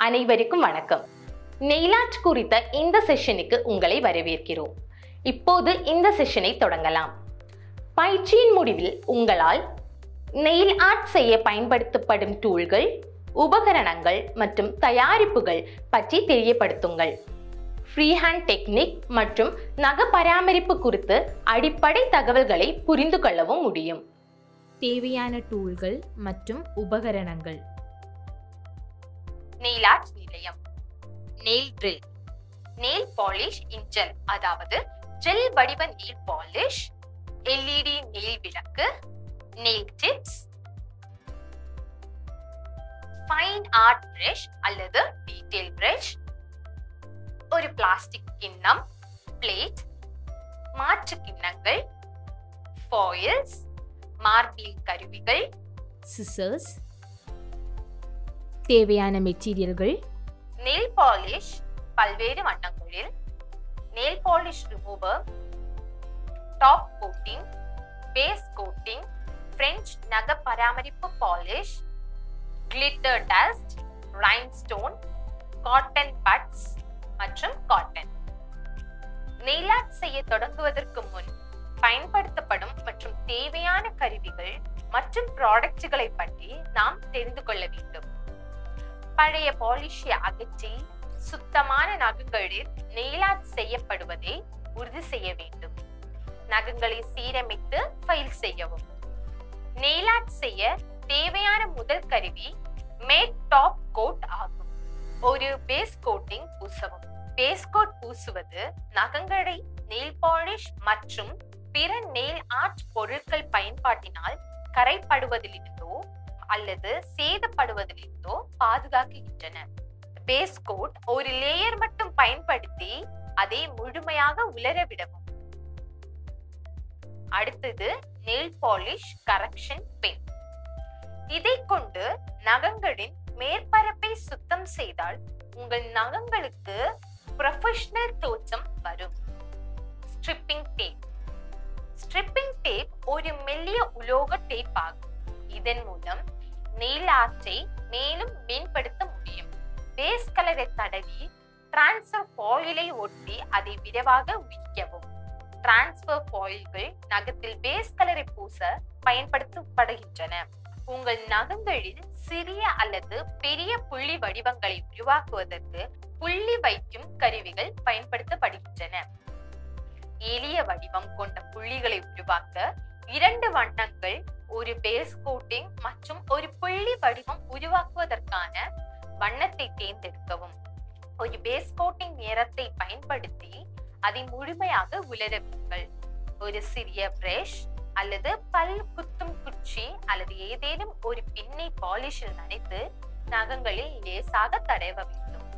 அனைவருக்கும் வணக்கம். Nail art குறித்த இந்த செஷனுக்கு உங்களை வரவேற்கிறோம். இப்போது இந்த செஷனை தொடங்கலாம். பயிற்சியின் முடிவில் உங்களால் நெயில் ஆர்ட் செய்ய பயன்படுத்தப்படும் டூல்கள், உபகரணங்கள் மற்றும் தயாரிப்புகள் பற்றி தெரியப்படுத்துங்கள். ஃப்ரீ ஹேண்ட் டெக்னிக் மற்றும் நக பராமரிப்பு குறித்து அடிப்படை தகவல்களை புரிந்து கொள்ளவும் முடியும். தேவையான டூல்கள் மற்றும் உபகரணங்கள்: நெயில் ஆர்ட் நிலையம், நெயில் ட்ரில், நெயில் பாலிஷ் இன் ஜெல் அதாவது ஜெல் வடிவ நெயில் பாலிஷ், எல்இடி நெயில் விளக்கு, nail tips, fine art brush அல்லது டீடைல் பிரஷ், ஒரு பிளாஸ்டிக் கிண்ணம், பிளேட், மாற்று கிண்ணங்கள், ஃபாயில்ஸ், மார்பிளிங் கருவிகள், சிசர்ஸ். தேவையான மெட்டீரியல்கள்: நெயில் பாலிஷ் பல்வேறு வண்ணங்களில், nail polish remover, top coating, base coating, French நக பராமரிப்பு polish, glitter dust, rhinestone, cotton buds மற்றும் காட்டன். நெயில் ஆர்ட் செய்ய தொடங்குவதற்கு முன் பயன்படுத்தப்படும் மற்றும் தேவையான கருவிகள் மற்றும் ப்ராடக்ட்களை பற்றி நாம் தெரிந்து கொள்ள வேண்டும். பழைய பாலிஷை அகற்றி சுத்தமான நகங்களில் நெயில் ஆர்ட் செய்யப்படுவதை உறுதி செய்ய வேண்டும். நகங்களை சீரமைத்து ஃபைல் செய்யவும். நெயில் ஆர்ட் செய்ய தேவையான முதல் கருவி மேட் டாப் கோட் ஆகும். ஒரு பேஸ் கோட்டிங் பூசவும். பேஸ் கோட் பூசுவது நகங்களை நெயில் பாலிஷ் மற்றும் பிற நெயில் ஆர்ட் பொருட்கள் பயன்பாட்டினால் கரைப்படுவதிலிருந்தோ அல்லது சேதப்படுவதிலிருந்தோ பாதுகாக்கின்றன. பேஸ் கோட் ஒரு லேயர் மட்டும் பயன்படுத்தி அதை முழுமையாக உலரவிடவும். அடுத்தது நெயில் பாலிஷ் கரெக்ஷன் பென். இதை கொண்டு நகங்களின் மேற்பரப்பை சுத்தம் செய்தால் உங்கள் நகங்களுக்கு ப்ரொஃபஷனல் தோற்றம் வரும். Striping tape. ஸ்ட்ரிப்பிங் டேப் ஒரு மெல்லிய உலோக டேப் ஆகும். இதன் மூலம் நெயில் ஆர்ட்டை மேலும் மேம்படுத்த முடியும். பேஸ் கலரை தடவி டிரான்ஸ்ஃபர் ஃபாயிலை ஒட்டி அதை விரைவாக உரிக்கவும். டிரான்ஸ்ஃபர் ஃபாயில்கள் நகத்தில் பேஸ் கலரை பூச பயன்படுத்தப்படுகின்றன. உங்கள் நகங்களில் சிறிய அல்லது பெரிய புள்ளி வடிவங்களை உருவாக்குவதற்கு புள்ளி வைக்கும் கருவிகள் பயன்படுத்தப்படுகின்றன. எளிய வடிவம் கொண்ட புள்ளிகளை உருவாக்க 2 வண்ணங்கள், ஒரு பேஸ் கோட்டிங் மற்றும் ஒரு புள்ளி வடிவம் உருவாக்குவதற்கான வண்ணத்தை தேர்ந்தெடுக்கவும். ஒரு பேஸ் கோட்டிங் நிறத்தை பயன்படுத்தி அதை முழுமையாக உலரவிடுங்கள். ஒரு சிறிய பிரஷ் அல்லது பல் குத்தும் குச்சி அல்லது ஏதேனும் ஒரு பின்னை பாலிஷில் நனைத்து நகங்களில் லேசாக தடவ வேண்டும்.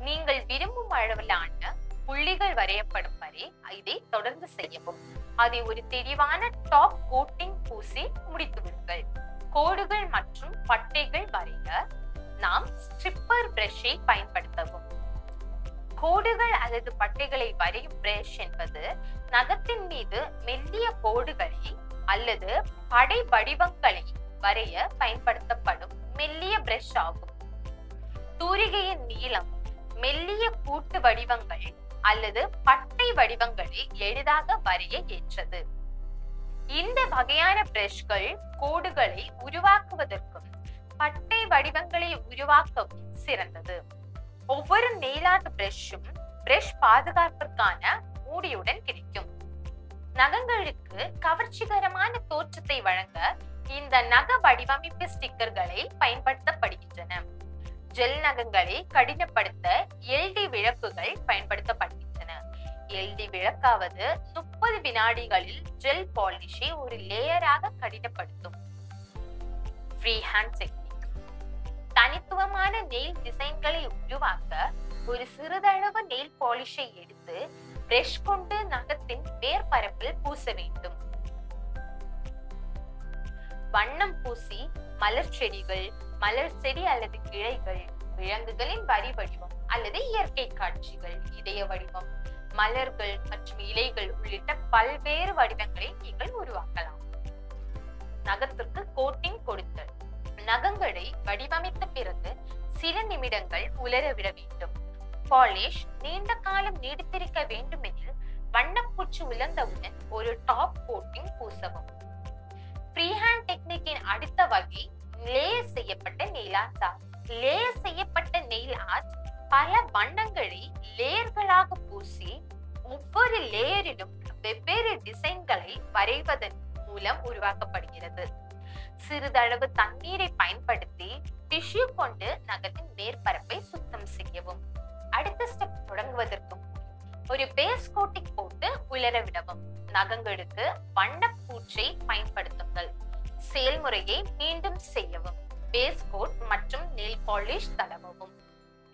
நீங்கள் விரும்பும் அளவிலான புள்ளிகள் வரையப்படும் வரை இதை தொடர்ந்து செய்யவும். அதை ஒரு தெளிவான டாப் கோட்டிங் பூசி முடித்துவிடுங்கள். கோடுகள் மற்றும் பட்டைகள் வரைய நாம் ஸ்ட்ரிப்பர் பிரஷை பயன்படுத்தவும். கோடுகள் அல்லது பட்டைகளை வரையும் பிரஷ் என்பது நகத்தின் மீது மெல்லிய கோடுகளை அல்லது படை வடிவங்களை வரைய பயன்படுத்தப்படும் மெல்லிய பிரஷ் ஆகும். தூரிகையின் நீளம் மெல்லிய கூட்டு வடிவங்கள் அல்லது பட்டை வடிவங்களை எளிதாக வரைய ஏற்றது. இந்த வகையான பிரஷ்கள் கோடுகளை உருவாக்குவதற்கும் பட்டை வடிவங்களை உருவாக்கவும் சிறந்தது. ஒவ்வொரு நெயில் ஆர்ட் பிரஷும் பிரஷ் பாதுகாப்பிற்கான மூடியுடன் கிடைக்கும். நகங்களுக்கு கவர்ச்சிகரமான தோற்றத்தை வழங்க இந்த நக வடிவமைப்பு ஸ்டிக்கர்களை பயன்படுத்தப்படுகின்றன. ஜெல் நகங்களை கடினப்படுத்த எல்டி விளக்குகள் பயன்படுத்தப்படுகின்றன. எல்டி விளக்காவது 30 வினாடிகளில் ஜெல் பாலிஷை ஒரு லேயராக கடினப்படுத்தும். Free hand technique. தனித்துவமான நெயில் டிசைன்களை உருவாக்க ஒரு சிறிதளவு நெயில் பாலிஷை எடுத்து பிரஷ் கொண்டு நகத்தின் மேற்பரப்பில் பூச வேண்டும். வண்ணம் பூசி மலர் செடிகள், மலர் செடி அல்லது கிளைகள், விலங்குகளின் வரி வடிவம் அல்லது இயற்கை காட்சிகள், இதய வடிவம், மலர்கள் மற்றும் இலைகள் உள்ளிட்ட பல்வேறு வடிவங்களை நீங்கள் உருவாக்கலாம். நகத்திற்கு கோட்டிங் கொடுத்தல். நகங்களை வடிவமைத்த பிறகு சில நிமிடங்கள் உலர விட வேண்டும். பாலிஷ் நீண்ட காலம் நீடித்திருக்க வேண்டுமெனில் வண்ணப்பூச்சு உலர்ந்தவுடன் ஒரு டாப் கோட்டிங் பூசவும். ஃப்ரீஹேண்ட் டெக்னிக்கின் அடுத்த வகை லேயர் செய்யப்பட்ட நெயில் ஆர்ட். லேயர் செய்யப்பட்ட நெயில் ஆர்ட் பல வண்ணங்களை லேயர்களாக பூசி ஒவ்வொரு லேயரிலும் வெவ்வேறு டிசைன்களை வரைவதன் மூலம் உருவாக்கப்படுகிறது. சிறிதளவு தண்ணீரை பயன்படுத்தி டிஷ்யூ கொண்டு நகத்தின் மேற்பரப்பை சுத்தம் செய்யவும். அடுத்த ஸ்டெப் தொடங்குவதற்கு ஒரு பேஸ் கோட்டிங் போட்டு உலர விடவும். நகங்களுக்கு வண்ணப்பூச்சை பயன்படுத்துங்கள். செயல்முறையை மீண்டும் செய்யவும். பேஸ் கோட் மற்றும் நெயில் பாலிஷ் தடவவும்.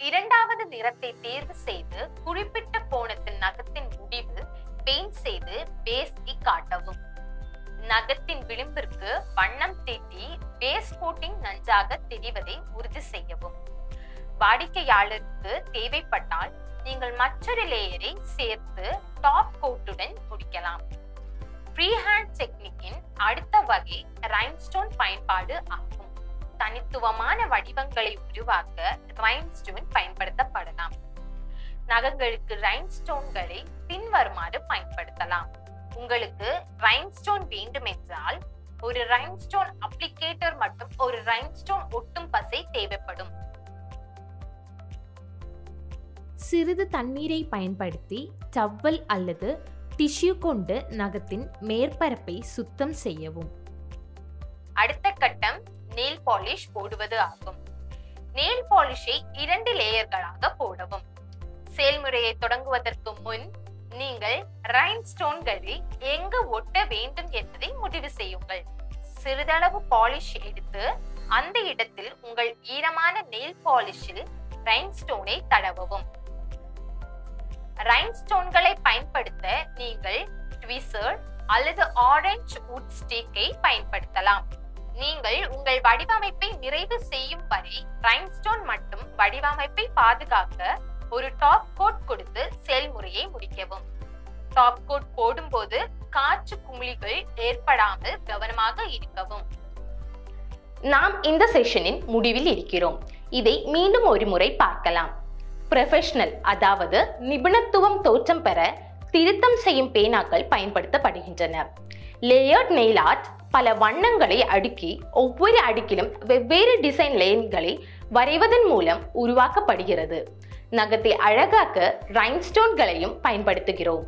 இரண்டாவது நிறத்தை தேர்வு செய்து குறிப்பிட்ட கோணத்தின் நகத்தின் முடிவில் பெயிண்ட் செய்து பேஸை காட்டவும். நகத்தின் விளிம்பிற்கு வண்ணம் தீட்டி பேஸ் கோட்டிங் நன்றாக தெரிவதை உறுதி செய்யவும். வாடிக்கையாளருக்கு தேவைப்பட்டால் நீங்கள் மற்றொரு லேயரை சேர்த்து டாப் கோட்டுடன் முடிக்கலாம். ஃப்ரீஹேண்ட் டெக்னிக்கின் அடுத்த வகை ரைன்ஸ்டோன் பயன்பாடு ஆகும். தனித்துவமான வடிவங்களை உருவாக்க ரைன்ஸ்டோன் பயன்படுத்தப்படலாம். நகங்களுக்கு ரைன்ஸ்டோன்களை பின்வருமாறு பயன்படுத்தலாம். உங்களுக்கு ரைன்ஸ்டோன் வேண்டுமென்றால் ஒரு ரைன்ஸ்டோன் அப்ளிகேட்டர் மற்றும் ஒரு ரைன்ஸ்டோன் ஒட்டும் பசை தேவைப்படும். சிறிது தண்ணீரை பயன்படுத்தி டவல் அல்லது டிஷ்யூ கொண்டு நகத்தின் மேற்பரப்பை சுத்தம் செய்யவும். அடுத்த கட்டம் நெயில் பாலிஷ் போடுவது ஆகும். நெயில் பாலிஷை 2 லேயர்களாக போடவும். செயல்முறையை தொடங்குவதற்கு முன் நீங்கள் ரைன்ஸ்டோன்களை எங்கு ஒட்ட வேண்டும் என்பதை முடிவு செய்யுங்கள். சிறிதளவு பாலிஷ் எடுத்து அந்த இடத்தில் உங்கள் ஈரமான நெயில் பாலிஷில் ரைன்ஸ்டோனை தடவவும். ரைன்ஸ்டோன்களை பயன்படுத்த நீங்கள் ட்விசர் அல்லது ஆரஞ்சு வுட் ஸ்டிக்கை பயன்படுத்தலாம். நீங்கள் உங்கள் வடிவமைப்பை நிறைவு செய்யும் வரை ரைன்ஸ்டோன் மற்றும் வடிவமைப்பை பாதுகாக்க ஒரு டாப் கோட் கொடுத்து செயல்முறையை முடிக்கவும். டாப் கோட் போடும்போது காற்று குமிழிகள் ஏற்படாமல் கவனமாக இருக்கவும். நாம் இந்த செஷனின் முடிவில் இருக்கிறோம். இதை மீண்டும் ஒரு முறை பார்க்கலாம். ப்ரொஃபஷனல் அதாவது நிபுணத்துவம் தோற்றம் பெற திருத்தம் செய்யும் பேனாக்கள் பயன்படுத்தப்படுகின்றன. லேயர்ட் நெயில் ஆர்ட் பல வண்ணங்களை அடுக்கி ஒவ்வொரு அடுக்கிலும் வெவ்வேறு டிசைன் லேயர்களை வரைவதன் மூலம் உருவாக்கப்படுகிறது. நகத்தை அழகாக்க ரைன்ஸ்டோன்களையும் பயன்படுத்துகிறோம்.